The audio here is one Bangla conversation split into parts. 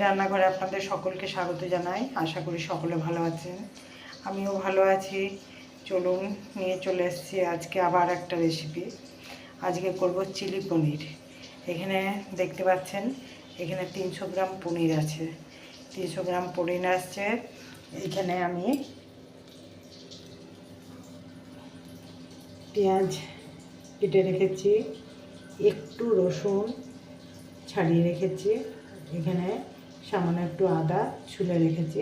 রান্নাঘরে আপনাদের সকলকে স্বাগত জানাই। আশা করি সকলে ভালো আছেন, আমিও ভালো আছি। চলুন, নিয়ে চলে এসেছি আজকে আবার একটা রেসিপি। আজকে করব চিলি পনির। এখানে দেখতে পাচ্ছেন, এখানে 300 গ্রাম পনির আছে। 300 গ্রাম পনির আসছে। এখানে আমি পেঁয়াজ কেটে রেখেছি, একটু রসুন ছাড়িয়ে রেখেছি, এখানে সামান্য একটু আদা ছুলে রেখেছি।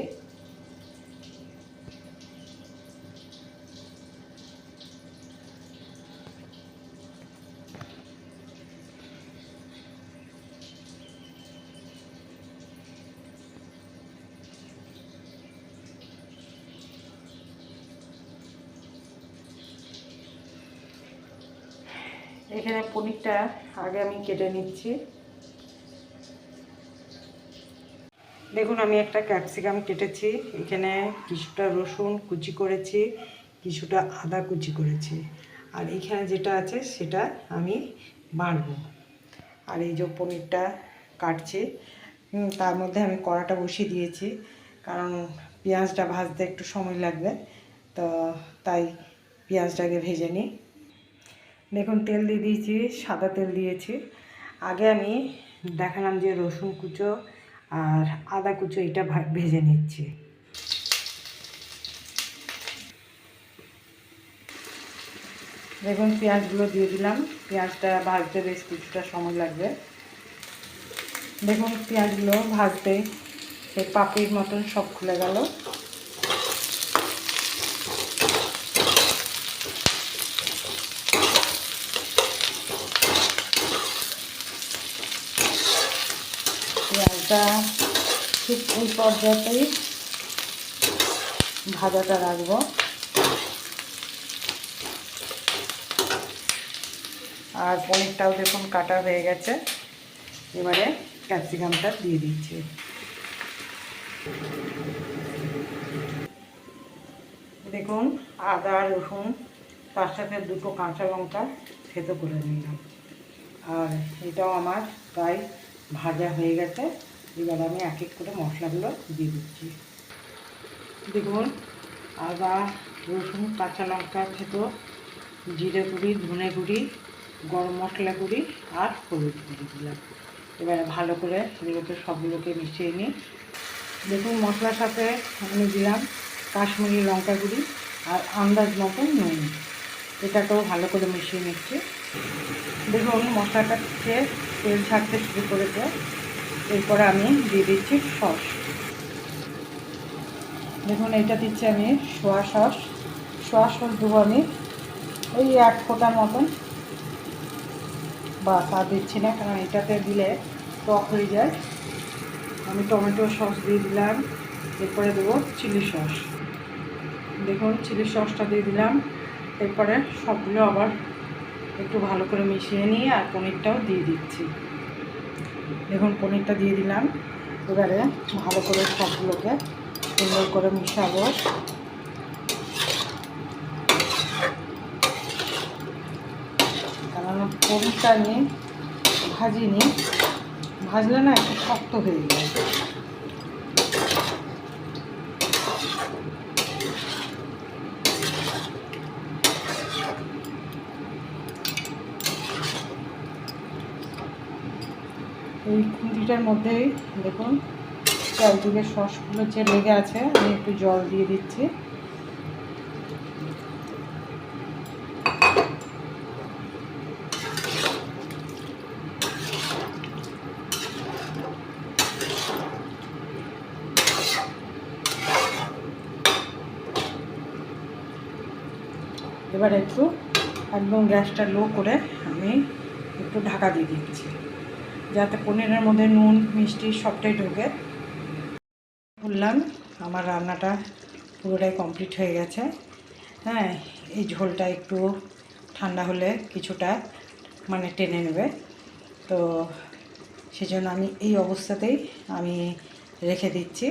এখানে পনিরটা আগে আমি কেটে নিচ্ছি। দেখুন, আমি একটা ক্যাপসিকাম কেটেছি, এখানে কিছুটা রসুন কুচি করেছি, কিছুটা আদা কুচি করেছি, আর এখানে যেটা আছে সেটা আমি বাড়বো। আর এই যে পনিরটা কাটছি, তার মধ্যে আমি কড়াটা বসিয়ে দিয়েছি, কারণ পেঁয়াজটা ভাজতে একটু সময় লাগবে, তো তাই পেঁয়াজটাকে ভেজে নিই। দেখুন, তেল দিয়ে দিয়েছি, সাদা তেল দিয়েছি। আগে আমি দেখালাম যে রসুন কুচো আর আদা কুচো এটা ভেজে নিচ্ছি। দেখুন, পেঁয়াজগুলো দিয়ে দিলাম। পেঁয়াজটা ভাজতে বেশ কিছুটা সময় লাগবে। দেখুন, পেঁয়াজগুলো ভাজতে সেই পাপড়ির মতন সব খুলে গেল। পেঁয়াজটা ঠিক এই পর্যায়েই ভাজাটা রাখবো। আর পনিরটাও দেখুন কাটা হয়ে গেছে। এবারে ক্যাপসিকামটা দিয়ে দিচ্ছি। দেখুন, আদা রসুন তার সাথে দুটো কাঁচা লঙ্কা থেতো করে নিলাম। আর এটাও আমার প্রায় ভাজা হয়ে গেছে। এবার আমি এক এক করে মশলাগুলো দিয়ে দিচ্ছি। দেখুন, আদা রসুন কাঁচা লঙ্কা থেতো, জিরে গুঁড়ি, ধনে গুঁড়ি, গরম মশলা গুঁড়ি আর হলুদ গুঁড়ি দিলাম। এবারে ভালো করে এগুলোকে সবগুলোকে মিশিয়ে নিই। দেখুন, মশলার সাথে আমি দিলাম কাশ্মীরি লঙ্কা গুঁড়ি আর আন্দাজ মতন নুন। এটাকেও ভালো করে মিশিয়ে নিচ্ছি। দেখুন, মশলাটা থেকে তেল ছাড়তে শুরু করেছে। এরপরে আমি দিয়ে দিচ্ছি সস। দেখুন, এটা দিচ্ছি আমি সোয়া সস। দেবো আমি ওই 1 ফোঁটার মতন, বাস আর দিচ্ছি না, কারণ এটাতে দিলে টক হয়ে যায়। আমি টমেটো সস দিয়ে দিলাম। এরপরে দেবো চিলি সস। দেখুন, চিলি সসটা দিয়ে দিলাম। এরপরে সবগুলো আবার একটু ভালো করে মিশিয়ে নিয়ে আর পনিরটাও দিয়ে দিচ্ছি। দেখুন, পনিরটা দিয়ে দিলাম। এবারে ভালো করে সবগুলোকে সুন্দর করে মিশাবো। কারণ পনিরটা আমি ভাজিনি, ভাজলে না একটু শক্ত হয়ে যায়। এই খুঁটিটার মধ্যেই দেখুন চারদিকে সসগুলো যে লেগে আছে, আমি একটু জল দিয়ে দিচ্ছি। এবার একটু একদম গ্যাসটা লো করে আমি একটু ঢাকা দিয়ে দিচ্ছি, যাতে পনিরের মধ্যে নুন মিষ্টি সবটাই ঢোকে। বললাম, আমার রান্নাটা পুরোটাই কমপ্লিট হয়ে গেছে। হ্যাঁ, এই ঝোলটা একটু ঠান্ডা হলে কিছুটা মানে টেনে নেবে, তো সেজন্য আমি এই অবস্থাতেই আমি রেখে দিচ্ছি।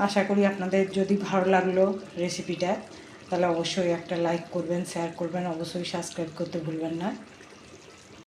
আশা করি আপনাদের যদি ভালো লাগলো রেসিপিটা, তাহলে অবশ্যই একটা লাইক করবেন, শেয়ার করবেন, অবশ্যই সাবস্ক্রাইব করতে ভুলবেন না।